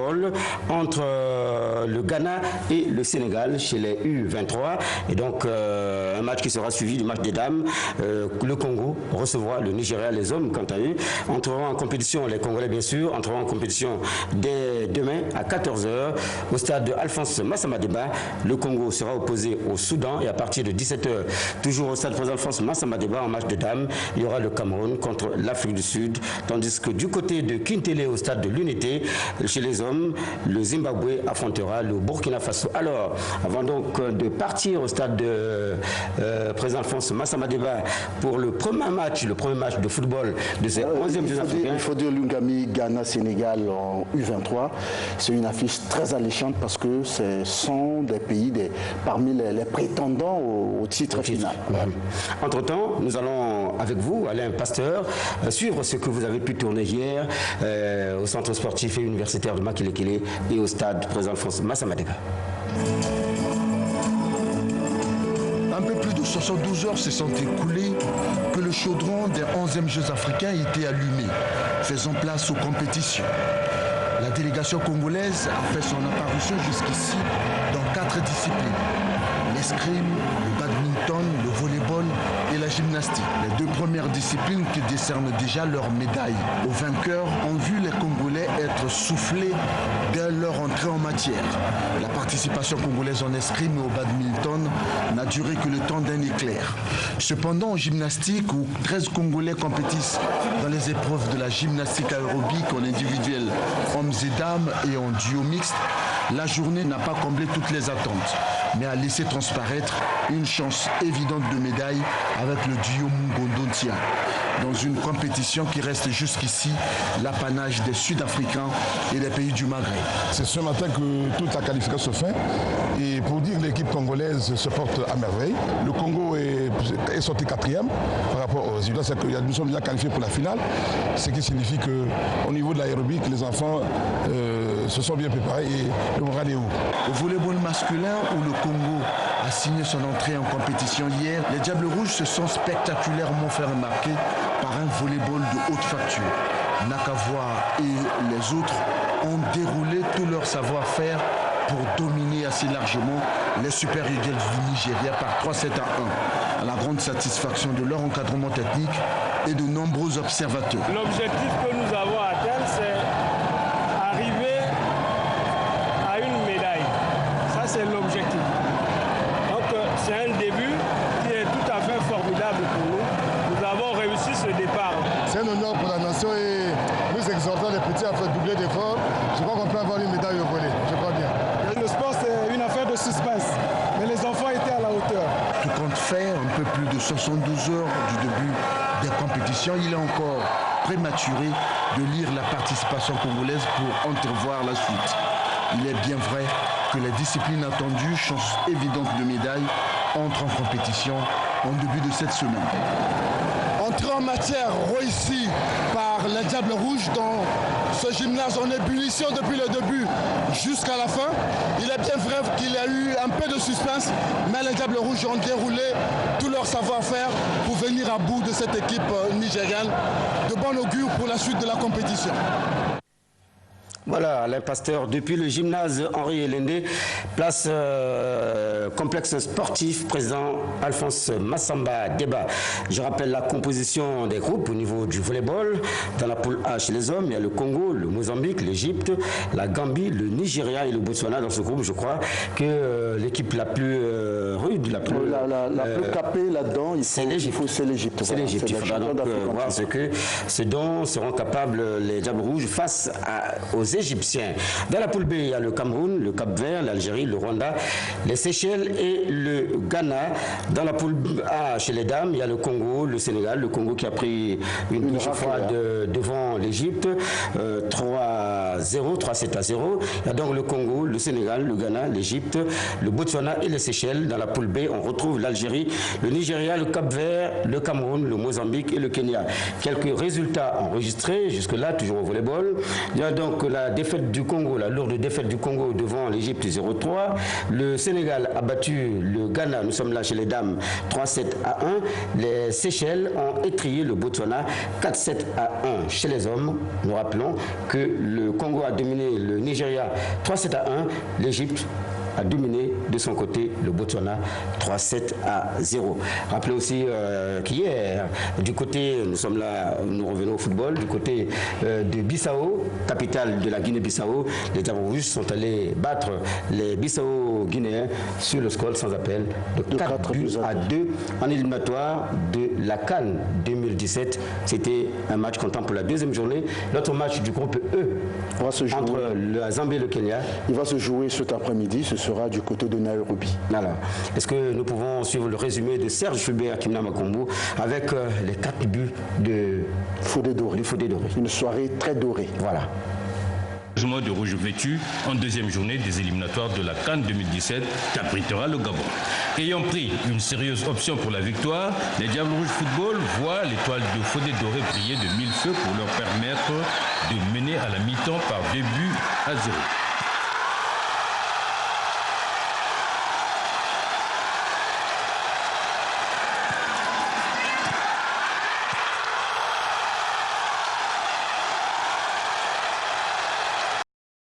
volleyball entre le Ghana et le Sénégal chez les U23. Et donc, un match qui sera suivi du match des dames. Le Congo recevra le Nigeria, les hommes, quant à eux. Entreront en compétition, les Congolais bien sûr, entreront en compétition dès demain à 14 h au stade de Alphonse Massamba Deba. Le Congo sera opposé au Soudan et à partir de 17 h, toujours au stade Alphonse Massamba Deba en match de dames, il y aura le Cameroun contre l'Afrique du Sud. Tandis que du côté de Kintele, au stade de l'Unité, chez les hommes, le Zimbabwe affrontera le Burkina Faso. Alors, avant donc de partir au stade de président Alphonse Massamba Deba pour le premier match de football de ces 11e Jeux africains. Il faut dire Lungami, Ghana-Sénégal en U23. C'est une affiche très alléchante parce que ce sont des pays parmi les prétendants au titre final. Entre-temps, nous allons avec vous, Alain Pasteur, suivre ce que vous avez pu tourner hier au centre sportif et universitaire de Makelekele et au stade président Alphonse Massamba Deba. Un peu plus de 72 heures se sont écoulées que le chaudron des 11e Jeux africains était allumé, faisant place aux compétitions. La délégation congolaise a fait son apparition jusqu'ici dans 4 disciplines. L'escrime, le badminton, le volleyball et la gymnastique. Les 2 premières disciplines qui décernent déjà leurs médailles aux vainqueurs ont vu les Congolais être soufflés dès leur entrée en matière. La participation congolaise en escrime et au badminton n'a duré que le temps d'un éclair. Cependant, en gymnastique, où 13 Congolais compétissent dans les épreuves de la gymnastique aérobique en individuel, hommes et dames et en duo mixte, la journée n'a pas comblé toutes les attentes, mais a laissé transparaître une chance évidente de médaille avec le duo Mungondo-Tia, dans une compétition qui reste jusqu'ici l'apanage des Sud-Africains et des pays du Maghreb. C'est ce matin que toute la qualification se fait. Et pour dire que l'équipe congolaise se porte à merveille, le Congo est sorti 4e par rapport aux résultats. C'est que nous sommes déjà qualifiés pour la finale, ce qui signifie qu'au niveau de l'aérobic, les enfants se sont bien préparés et le moral est haut. Au volleyball masculin, où le Congo a signé son entrée en compétition hier, les Diables Rouges se sont spectaculairement fait remarquer par un volleyball de haute facture. Nakawa et les autres ont déroulé tout leur savoir-faire pour dominer assez largement les Super Eagles du Nigeria par 3-7 à 1, à la grande satisfaction de leur encadrement technique et de nombreux observateurs. L'objectif que nous avons atteint, c'est arriver à une médaille. Ça, c'est l'objectif. Donc, c'est un début qui est tout à fait formidable pour nous. Nous avons réussi ce départ. C'est un honneur pour la nation et nous exhortons les petits à faire doubler d'efforts. Je crois qu'on peut avoir une médaille au volley. Je crois bien. Le sport, c'est une affaire de suspense. Mais les enfants étaient à la hauteur. Tout compte fait, un peu plus de 72 heures du début des compétitions, il est encore prématuré de lire la participation congolaise pour entrevoir la suite. Il est bien vrai que les disciplines attendues, chance évidente de médaille, entrent en compétition en début de cette semaine. Entrée en matière réussie par les Diables Rouges dans ce gymnase en ébullition depuis le début jusqu'à la fin. Il est bien vrai qu'il y a eu un peu de suspense, mais les Diables Rouges ont déroulé tout leur savoir-faire pour venir à bout de cette équipe nigériane. De bon augure pour la suite de la compétition. Voilà, Alain Pasteur, depuis le gymnase Henri Elende, place complexe sportif, président Alphonse Massamba Deba. Je rappelle la composition des groupes au niveau du volleyball. Dans la poule H, les hommes, il y a le Congo, le Mozambique, l'Égypte, la Gambie, le Nigeria et le Botswana. Dans ce groupe, je crois que l'équipe la plus rude, la plus capée là-dedans, c'est l'Égypte. C'est l'Égypte. Il faudra donc voir ce dont seront capables les Diables Rouges face aux Égyptiens. Dans la poule B, il y a le Cameroun, le Cap-Vert, l'Algérie, le Rwanda, les Seychelles et le Ghana. Dans la poule A, chez les dames, il y a le Congo, le Sénégal, le Congo qui a pris une touche fois devant l'Égypte, 3-0, 3-7-0. Il y a donc le Congo, le Sénégal, le Ghana, l'Égypte, le Botswana et les Seychelles. Dans la poule B, on retrouve l'Algérie, le Nigeria, le Cap-Vert, le Cameroun, le Mozambique et le Kenya. Quelques résultats enregistrés jusque-là, toujours au volleyball. Il y a donc la la défaite du Congo, la lourde défaite du Congo devant l'Égypte 0-3. Le Sénégal a battu le Ghana, nous sommes là chez les dames, 3-7-1. Les Seychelles ont étrillé le Botswana 4-7-1 chez les hommes. Nous rappelons que le Congo a dominé le Nigeria 3-7-1. L'Égypte a dominé de son côté le Botswana 3-7-0. Rappelez aussi qu'hier, du côté, nous sommes là, nous revenons au football, du côté de Bissau, capitale de la Guinée-Bissau, les Diables Rouges sont allés battre les Bissau-Guinéens sur le score sans appel de 4-2 en éliminatoire de la CAN 2017. C'était un match comptant pour la deuxième journée. L'autre match du groupe E entre la Zambie et le Kenya. Il va se jouer cet après-midi, ce sera du côté de Nairobi. Alors, est-ce que nous pouvons suivre le résumé de Serge Fulbert Kimna Makombo avec les 4 buts de Fodé Doré. Une soirée très dorée. Voilà. Journal de rouge vêtu en deuxième journée des éliminatoires de la CAN 2017 qui abritera le Gabon. Ayant pris une sérieuse option pour la victoire, les Diables Rouges Football voient l'étoile de Fodé Doré briller de 1000 feux pour leur permettre de mener à la mi-temps par 2 buts à 0.